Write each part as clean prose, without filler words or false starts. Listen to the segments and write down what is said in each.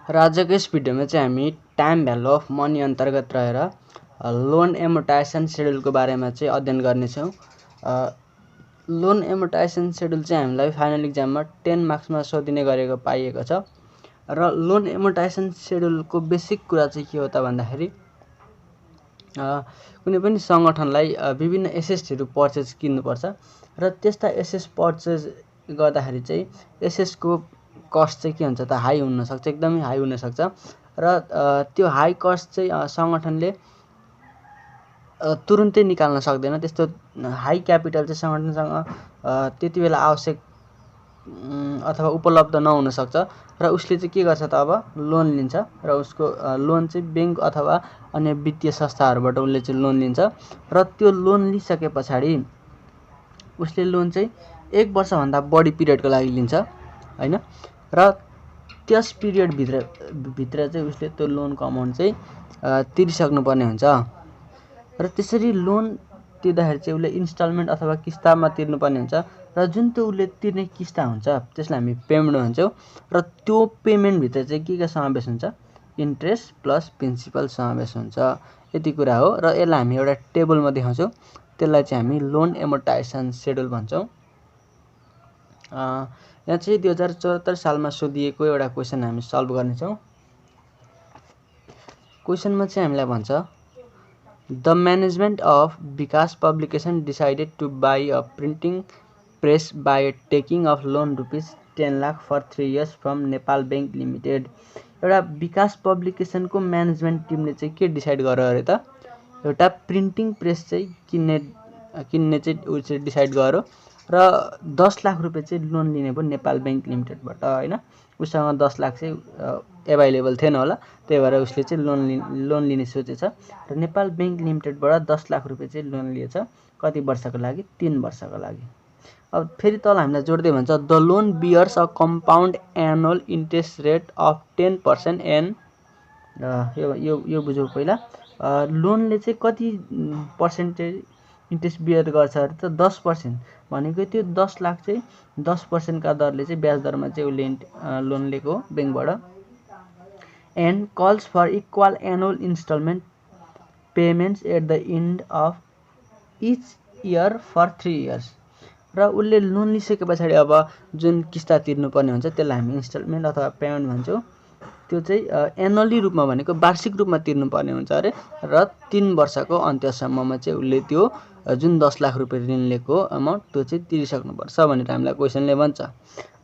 र आजको यस भिडियोमा चाहिँ हामी टाइम भ्यालु अफ मनी अन्तर्गत रहेर लोन एमोर्टाइजेसन सेड्युलको बारेमा चाहिँ अध्ययन गर्नेछौँ। लोन एमोर्टाइजेसन सेड्युल चाहिँ हामीलाई फाइनल इक्जाममा 10 मार्क्समा सोधिने गरेको पाइएको छ। र लोन एमोर्टाइजेसन सेड्युलको बेसिक कुरा चाहिँ के हो त भन्दाखेरि कुनै पनि सङ्गठनलाई विभिन्न एसेट्सहरू पर्चेज किन्नुपर्छ र त्यस्ता एसेट्स पर्चेज गर्दाखेरि चाहिँ एसेट्सको कस्ट चाहिँ के हुन्छ त हाई हुनसक्छ, एकदमै हाई हुनसक्छ। र त्यो हाई कस्ट चाहिँ सङ्गठनले तुरुन्तै निकाल्न सक्दैन। त्यस्तो हाई क्यापिटल चाहिँ सङ्गठनसँग त्यति बेला आवश्यक अथवा उपलब्ध नहुन सक्छ र उसले चाहिँ के गर्छ त अब लोन लिन्छ र उसको लोन चाहिँ ब्याङ्क अथवा अन्य वित्तीय संस्थाहरूबाट उसले चाहिँ लोन लिन्छ र त्यो लोन लिइसके पछाडि उसले लोन चाहिँ 1 वर्षभन्दा बढी पिरियडको लागि लिन्छ हैन। र त्यस पिरियडभित्र चाहिँ उसले त्यो लोनको अमाउन्ट चाहिँ तिरिसक्नुपर्ने हुन्छ र त्यसरी लोन तिर्दाखेरि चाहिँ उसले इन्स्टलमेन्ट अथवा किस्तामा तिर्नुपर्ने हुन्छ र जुन त्यो उसले तिर्ने किस्ता हुन्छ त्यसलाई हामी पेमेन्ट भन्छौँ र त्यो पेमेन्टभित्र चाहिँ के समावेश हुन्छ, इन्ट्रेस्ट प्लस प्रिन्सिपल समावेश हुन्छ। यति कुरा हो र यसलाई हामी एउटा टेबलमा देखाउँछौँ, त्यसलाई चाहिँ हामी लोन एमोर्टाइजेसन सेड्युल भन्छौँ। यहाँ चाहिँ 2074 सालमा सोधिएको एउटा क्वेसन हामी सल्भ गर्नेछौँ। क्वेसनमा चाहिँ हामीलाई भन्छ the management of Vikas publication decided to buy a printing press by taking of loan ₹10 lakh for 3 years from Nepal bank limited. एउटा विकास पब्लिकेसनको म्यानेजमेन्ट टिमले चाहिँ के डिसाइड गर्यो अरे त, एउटा प्रिन्टिङ प्रेस चाहिँ किन्ने चाहिँ उ चाहिँ डिसाइड गर्यो र 10 लाख रुपियाँ चाहिँ लोन लिने भयो नेपाल ब्याङ्क लिमिटेडबाट हैन। उसँग 10 लाख चाहिँ एभाइलेबल थिएन होला, त्यही भएर उसले चाहिँ लोन लिने सोचेछ र नेपाल ब्याङ्क लिमिटेडबाट 10 लाख रुपियाँ चाहिँ लोन लिएछ। कति वर्षको लागि? 3 वर्षको लागि। अब फेरि तल हामीलाई जोड्दै भन्छ the loan bears a compound annual interest rate of 10% and यो बुझौँ पहिला। लोनले चाहिँ कति पर्सेन्टेज इन्ट्रेस्ट बियर गर्छ अरे त 10%। भनेको त्यो 10 लाख चाहिँ 10% का दरले चाहिँ ब्याज दरमा चाहिँ उसले लोन लिएको ब्याङ्कबाट। And calls for equal annual instalment payments at the end of each year for 3 years. र उसले लोन लिइसके पछाडि अब जुन किस्ता तिर्नुपर्ने हुन्छ त्यसलाई हामी इन्स्टलमेन्ट अथवा पेमेन्ट भन्छौँ। त्यो चाहिँ एनुअली रूपमा भनेको वार्षिक रूपमा तिर्नुपर्ने हुन्छ अरे र 3 वर्षको अन्त्यसम्ममा चाहिँ उसले त्यो जुन 10 लाख रुपियाँ ऋण लिएको अमाउन्ट त्यो चाहिँ तिरिसक्नुपर्छ भनेर हामीलाई क्वेसनले भन्छ।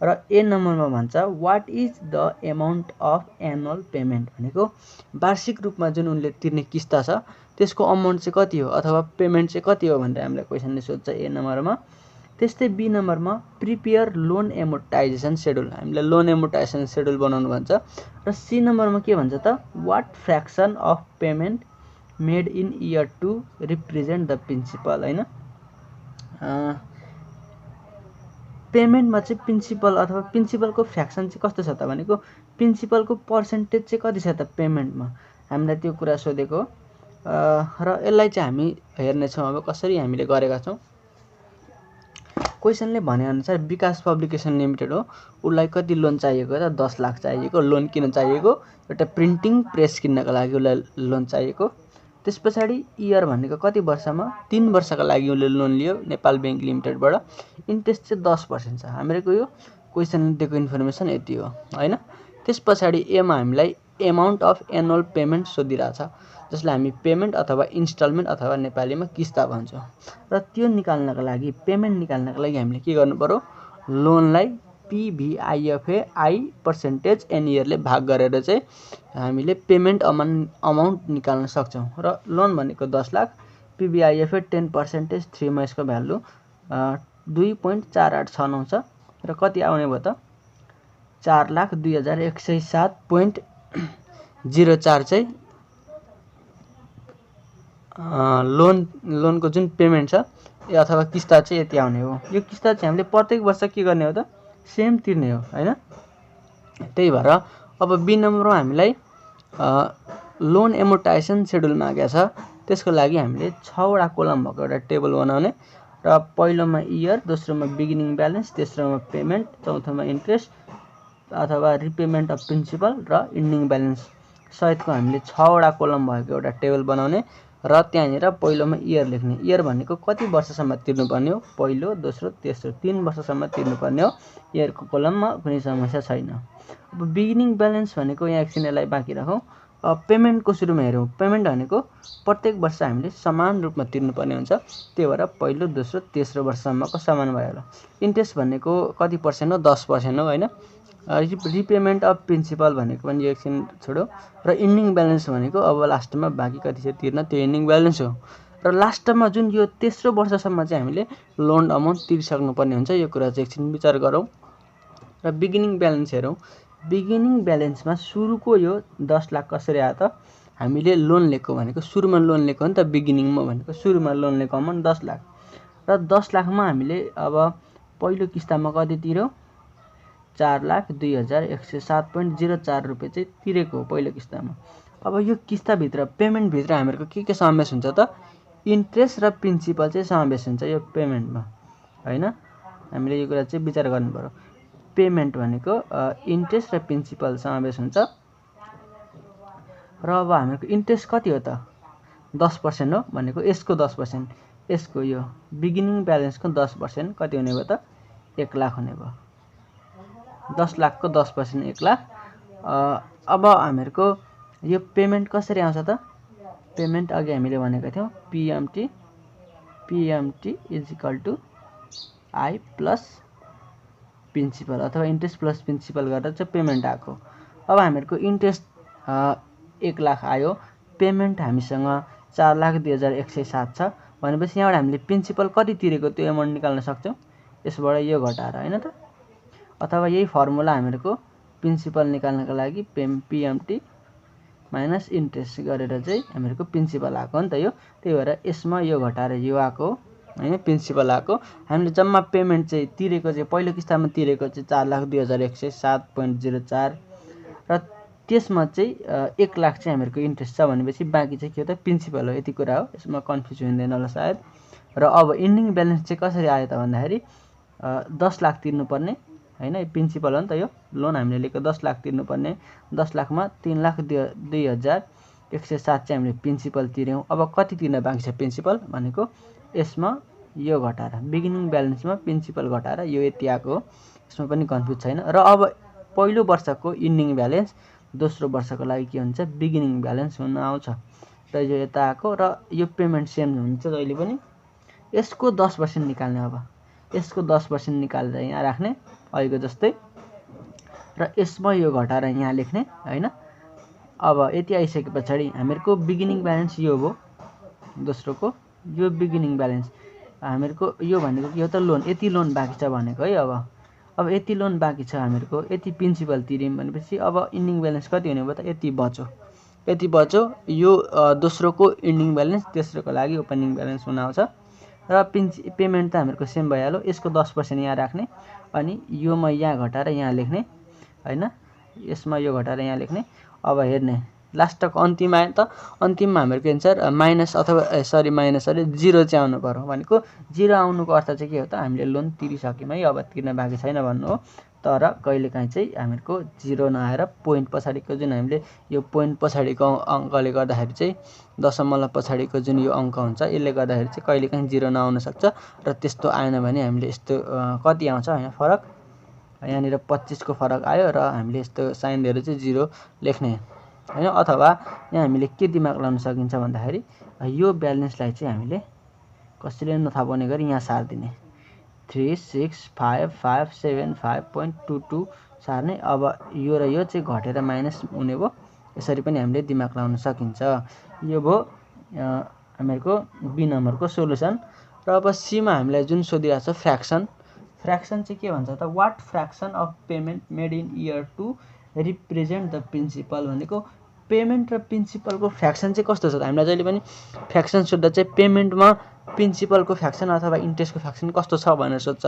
र ए नम्बरमा भन्छ what is the amount of annual payment. भनेको वार्षिक रूपमा जुन उनले तिर्ने किस्ता छ त्यसको अमाउन्ट चाहिँ कति हो अथवा पेमेन्ट चाहिँ कति हो भनेर हामीलाई क्वेसनले सोध्छ ए नम्बरमा। त्यस्तै बी नम्बरमा प्रिपेयर लोन एमोर्टाइजेसन सेड्युल, हामीलाई लोन एमोर्टाइजेसन सेड्युल बनाउनु भन्छ। र सी नम्बरमा के भन्छ त what fraction of payment made in year 2 represent the principal हैन। पेमेन्टमा चाहिँ प्रिन्सिपल अथवा प्रिन्सिपलको फ्र्याक्सन चाहिँ कस्तो छ त भनेको प्रिन्सिपलको पर्सेन्टेज चाहिँ कति छ त पेमेन्टमा, हामीलाई त्यो कुरा सोधेको। र यसलाई चाहिँ हामी हेर्नेछौँ अब कसरी हामीले गरेका छौँ। क्वेसनले भनेअनुसार विकास पब्लिकेसन लिमिटेड हो, उसलाई कति लोन चाहिएको त 10 लाख चाहिएको, लोन किन चाहिएको, एउटा प्रिन्टिङ प्रेस किन्नको लागि उसलाई लोन चाहिएको। त्यस पछाडि इयर भनेको कति वर्षमा 3 वर्षका लागि उसले लोन लियो नेपाल ब्याङ्क लिमिटेडबाट। इन्ट्रेस्ट चाहिँ 10% छ। हाम्रो यो क्वेसनले दिएको इन्फर्मेसन यति हो हैन। त्यस पछाडि एमा हामीलाई एमाउन्ट अफ एनुअल पेमेन्ट सोधिरहेछ जसलाई हामी पेमेन्ट अथवा इन्स्टलमेन्ट अथवा नेपालीमा किस्ता भन्छौँ। र त्यो निकाल्नको लागि पेमेन्ट निकाल्नको लागि हामीले के गर्नु पर्यो, लोनलाई PVIFA I पर्सेन्टेज एन इयरले भाग गरेर चाहिँ हामीले पेमेन्ट अमाउन्ट निकाल्न सक्छौँ। र लोन भनेको 10 लाख, PVIFA 10% 3 मा यसको भ्यालु 2.4869 छ र कति आउने भयो त 4,02,107.04 चाहिँ लोनको जुन पेमेन्ट छ अथवा किस्ता चाहिँ यति आउने हो। यो किस्ता चाहिँ हामीले प्रत्येक वर्ष के गर्ने हो त सेम तिर्ने हो हैन। त्यही भएर अब बी नम्बरमा हामीलाई लोन एमोर्टाइजेसन सेड्युल मागेको छ। त्यसको लागि हामीले 6 वटा कोलम भएको एउटा टेबल बनाउने र पहिलोमा इयर, दोस्रोमा बिगिनिङ ब्यालेन्स, तेस्रोमा पेमेन्ट, चौथोमा इन्ट्रेस्ट, अथवा रिपेमेन्ट अफ प्रिन्सिपल र इन्डिङ ब्यालेन्स सहितको हामीले 6 वटा कोलम भएको एउटा टेबल बनाउने र त्यहाँनिर पहिलोमा इयर लेख्ने। इयर भनेको कति वर्षसम्म तिर्नुपर्ने हो, पहिलो, दोस्रो, तेस्रो 3 वर्षसम्म तिर्नुपर्ने हो। इयरको कोलममा कुनै समस्या छैन। अब बिगिनिङ ब्यालेन्स भनेको यहाँ एकछिन यसलाई बाँकी राखौँ। पेमेन्टको सुरुमा हेरौँ। पेमेन्ट भनेको प्रत्येक वर्ष हामीले समान रूपमा तिर्नुपर्ने हुन्छ, त्यही भएर पहिलो, दोस्रो, तेस्रो वर्षसम्मको समान भयो होला। इन्ट्रेस्ट भनेको कति पर्सेन्ट हो, 10% हो होइन। रिपेमेन्ट अफ प्रिन्सिपल भनेको पनि एकछिन छोडो। र इन्डिङ ब्यालेन्स भनेको अब लास्टमा बाँकी कति छ तिर्न, त्यो इन्डिङ ब्यालेन्स हो। र लास्टमा जुन यो तेस्रो वर्षसम्म चाहिँ हामीले लोन अमाउन्ट तिरिसक्नुपर्ने हुन्छ, यो कुरा चाहिँ एकछिन विचार गरौँ। र बिगिनिङ ब्यालेन्स हेरौँ। बिगिनिङ ब्यालेन्समा सुरुको यो 10 लाख कसरी आयो त, हामीले लोन लिएको भनेको सुरुमा लोन लिएको हो नि त। बिगिनिङमा भनेको सुरुमा लोन लिएको अमाउन्ट 10 लाख र 10 लाखमा हामीले अब पहिलो किस्तामा कति तिर्यौँ, 4,02,107.04 रुपियाँ चाहिँ तिरेको हो पहिलो किस्तामा। अब यो किस्ताभित्र पेमेन्टभित्र हामीहरूको के समावेश हुन्छ त, इन्ट्रेस्ट र प्रिन्सिपल चाहिँ समावेश हुन्छ यो पेमेन्टमा होइन। हामीले यो कुरा चाहिँ विचार गर्नु पर्यो। पेमेन्ट भनेको इन्ट्रेस्ट र प्रिन्सिपल समावेश हुन्छ। र अब हामीहरूको इन्ट्रेस्ट कति हो त, 10% हो भनेको यसको 10%, यसको यो बिगिनिङ ब्यालेन्सको 10% कति हुने भयो त, 1 लाख हुने भयो। 10 लाखको 10% 1 लाख। अब हामीहरूको यो पेमेन्ट कसरी आउँछ त, पेमेन्ट अघि हामीले भनेको थियौँ PMT is equal to I plus principal अथवा इन्ट्रेस्ट प्लस प्रिन्सिपल गरेर चाहिँ पेमेन्ट आएको। अब हामीहरूको इन्ट्रेस्ट 1 लाख आयो, पेमेन्ट हामीसँग 4,02,107 छ भनेपछि यहाँबाट हामीले प्रिन्सिपल कति तिरेको त्यो एमाउन्ट निकाल्न सक्छौँ, यसबाट यो घटाएर होइन त। अथवा यही फर्मुला हामीहरूको प्रिन्सिपल निकाल्नको लागि पिएमटी माइनस इन्ट्रेस्ट गरेर चाहिँ हामीहरूको प्रिन्सिपल आएको हो नि त यो। त्यही भएर यसमा यो घटाएर यो आएको होइन, प्रिन्सिपल आएको। हामीले जम्मा पेमेन्ट चाहिँ तिरेको चाहिँ पहिलो किस्तामा तिरेको चाहिँ 4,02,107.04 र त्यसमा चाहिँ 1 लाख चाहिँ हामीहरूको इन्ट्रेस्ट छ भनेपछि बाँकी चाहिँ के हो त, प्रिन्सिपल हो। यति कुरा हो, यसमा कन्फ्युज हुँदैन होला सायद। र अब इन्डिङ ब्यालेन्स चाहिँ कसरी आयो त भन्दाखेरि 10 लाख तिर्नुपर्ने होइन, प्रिन्सिपल हो नि त यो। लोन हामीले लिएको 10 लाख तिर्नुपर्ने, 10 लाखमा 3,02,107 चाहिँ हामीले प्रिन्सिपल तिर्यौँ। अब कति तिर्न बाँकी छ प्रिन्सिपल भनेको यसमा यो घटाएर, बिगिनिङ ब्यालेन्समा प्रिन्सिपल घटाएर यो यति आएको हो, यसमा पनि कन्फ्युज छैन। र अब पहिलो वर्षको इन्डिङ ब्यालेन्स दोस्रो वर्षको लागि के हुन्छ, बिगिनिङ ब्यालेन्स हुन आउँछ। र यो यता आएको र यो पेमेन्ट सेम हुन्छ जहिले पनि। यसको 10% निकाल्ने, अब यसको 10% निकालेर यहाँ राख्ने अहिलेको जस्तै, र यसमा यो घटाएर यहाँ लेख्ने होइन। अब यति आइसके पछाडि हामीहरूको बिगिनिङ ब्यालेन्स यो हो, दोस्रोको यो बिगिनिङ ब्यालेन्स हामीहरूको यो भनेको के हो त, लोन। यति लोन बाँकी छ भनेको है। अब यति लोन बाँकी छ हामीहरूको, यति प्रिन्सिपल तिर्यौँ भनेपछि अब इन्डिङ ब्यालेन्स कति हुने भयो त, यति बच्यो। यो दोस्रोको इन्डिङ ब्यालेन्स, तेस्रोको लागि ओपनिङ ब्यालेन्स हुन आउँछ। र पेमेन्ट त हामीहरूको सेम भइहाल्यो, यसको 10% यहाँ राख्ने अनि योमा यहाँ घटाएर यहाँ लेख्ने होइन, यसमा यो घटाएर यहाँ लेख्ने। अब हेर्ने लास्टको अन्तिममा आयो त, अन्तिममा हामीहरूको एन्सर माइनस अथवा माइनस अरे 0 चाहिँ आउनु पर्यो। भनेको 0 आउनुको अर्थ चाहिँ के हो त, हामीले लोन तिरिसक्यौँ है, अब तिर्न बाँकी छैन भन्नु हो। तर कहिलेकाहीँ चाहिँ हामीहरूको 0 नआएर पोइन्ट पछाडिको जुन हामीले यो पोइन्ट पछाडिको अङ्कले गर्दाखेरि चाहिँ दशमलव पछाडिको जुन यो अङ्क हुन्छ यसले गर्दाखेरि चाहिँ कहिलेकाहीँ 0 नआउन सक्छ। र त्यस्तो आएन भने हामीले यस्तो कति आउँछ होइन फरक, यहाँनिर 25 को फरक आयो र हामीले यस्तो साइन दिएर चाहिँ 0 लेख्ने होइन। अथवा यहाँ हामीले के दिमाग लगाउन सकिन्छ भन्दाखेरि यो ब्यालेन्सलाई चाहिँ हामीले कसैले नथाहा गरी यहाँ सार्दिने, 3,6,5,5,7,5.22 सार्ने। अब यो र यो चाहिँ घटेर माइनस हुने भयो, यसरी पनि हामीले दिमाग लगाउन सकिन्छ। यो भयो हामीहरूको बी नम्बरको सोलुसन। र अब सीमा हामीलाई जुन सोधिरहेको छ फ्र्याक्सन चाहिँ के भन्छ त, what fraction of payment made in year two represent the principal भनेको पेमेन्ट र प्रिन्सिपलको फ्र्याक्सन चाहिँ कस्तो छ त। हामीलाई जहिले पनि फ्र्याक्सन सोध्दा चाहिँ पेमेन्टमा प्रिन्सिपलको फ्र्याक्सन अथवा इन्ट्रेस्टको फ्र्याक्सन कस्तो छ भनेर सोध्छ।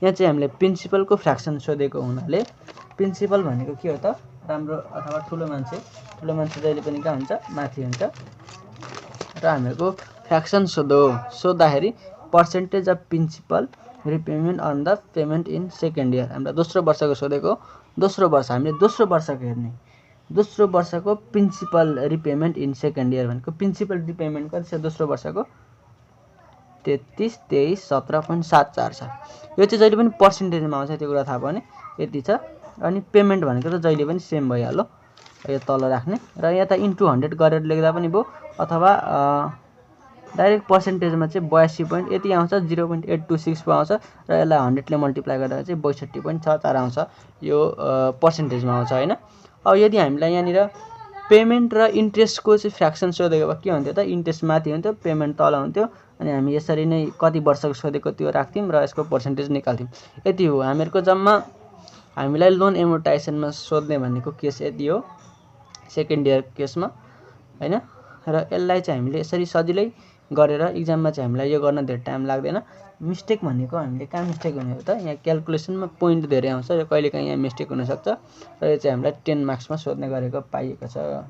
यहाँ चाहिँ हामीले प्रिन्सिपलको फ्र्याक्सन सोधेको हुनाले प्रिन्सिपल भनेको के हो त, राम्रो अथवा ठुलो मान्छे जहिले पनि कहाँ हुन्छ, माथि हुन्छ। र हामीहरूको फ्र्याक्सन सोद्धाखेरि percentage of principal repayment on the payment in second year, हामीलाई दोस्रो वर्षको सोधेको दोस्रो वर्ष हामीले दोस्रो वर्षको हेर्ने। दोस्रो वर्षको principal repayment in second year भनेको प्रिन्सिपल रिपेमेन्ट कति छ दोस्रो वर्षको 33, 23, 17.74 छ। यो चाहिँ जहिले पनि पर्सेन्टेजमा आउँछ, त्यो कुरा थाहा भयो भने यति छ। अनि पेमेन्ट भनेको त जहिले पनि सेम भइहाल्यो, यो तल राख्ने र यहाँ त इन्टु 100 गरेर लेख्दा पनि भयो, अथवा डाइरेक्ट पर्सेन्टेजमा चाहिँ 82 यति आउँछ, 0.826 पो आउँछ र यसलाई 100 ले मल्टिप्लाई गर्दा चाहिँ 62.64 आउँछ। यो पर्सेन्टेजमा आउँछ हैन। अब यदि हामीलाई यहाँनिर पेमेन्ट र इन्ट्रेस्टको चाहिँ फ्र्याक्सन सोधेको भए के हुन्थ्यो त, इन्ट्रेस्ट माथि हुन्थ्यो, पेमेन्ट तल हुन्थ्यो, अनि हामी यसरी नै कति वर्षको सोधेको त्यो राख्थ्यौँ र यसको पर्सेन्टेज निकाल्थ्यौँ। यति हो हामीहरूको जम्मा हामीलाई लोन एमोर्टाइजेसनमा सोध्ने भनेको केस यति हो सेकेन्ड इयर केसमा हैन। र यसलाई चाहिँ हामीले यसरी सजिलै गरेर इक्जाममा चाहिँ हामीलाई यो गर्न धेरै टाइम लाग्दैन। मिस्टेक भनेको हामीले कहाँ मिस्टेक हुने हो त, यहाँ क्यालकुलेसनमा पोइन्ट धेरै आउँछ र कहिलेकाहीँ यहाँ मिस्टेक हुनसक्छ र यो चाहिँ हामीलाई 10 मार्क्समा सोध्ने गरेको पाइएको छ।